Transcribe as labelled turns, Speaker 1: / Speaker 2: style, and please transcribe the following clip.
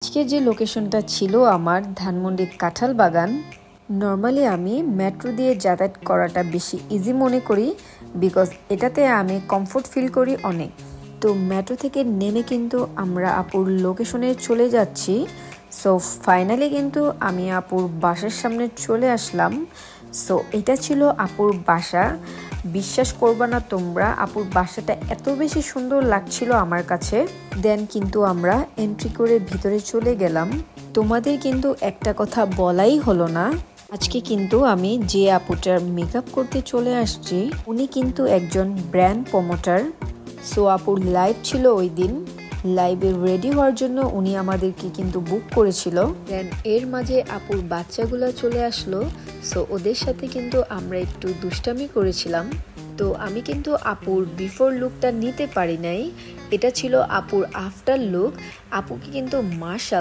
Speaker 1: আজকের যে লোকেশনটা ছিল আমার ধানমন্ডি কাঁঠাল বাগান। নর্মালি আমি মেট্রো দিয়ে যাতায়াত করাটা বেশি ইজি মনে করি, বিকজ এটাতে আমি কমফোর্ট ফিল করি অনেক। তো মেট্রো থেকে নেমে কিন্তু আমরা আপুর লোকেশনে চলে যাচ্ছি। সো ফাইনালি কিন্তু আমি আপুর বাসার সামনে চলে আসলাম। সো এটা ছিল আপুর বাসা। বিশ্বাস করবা না তোমরা, আপুর বাসাটা এত বেশি সুন্দর লাগছিল আমার কাছে। দেন কিন্তু আমরা এন্ট্রি করে ভিতরে চলে গেলাম। তোমাদের কিন্তু একটা কথা বলাই হলো না, আজকে কিন্তু আমি যে আপুটার মেকআপ করতে চলে আসছি উনি কিন্তু একজন ব্র্যান্ড প্রমোটার। সো আপুর লাইভ ছিল ওই দিন। লাইভে রেডি হওয়ার জন্য উনি আমাদেরকে কিন্তু বুক করেছিল। দেন এর মাঝে আপুর বাচ্চাগুলো চলে আসলো। সো ওদের সাথে কিন্তু আমরা একটু দুষ্টামি করেছিলাম। তো আমি কিন্তু আপুর বিফোর লুকটা নিতে পারি নাই, এটা ছিল আপুর আফটার লুক। আপুকে কিন্তু মাশাআল্লাহ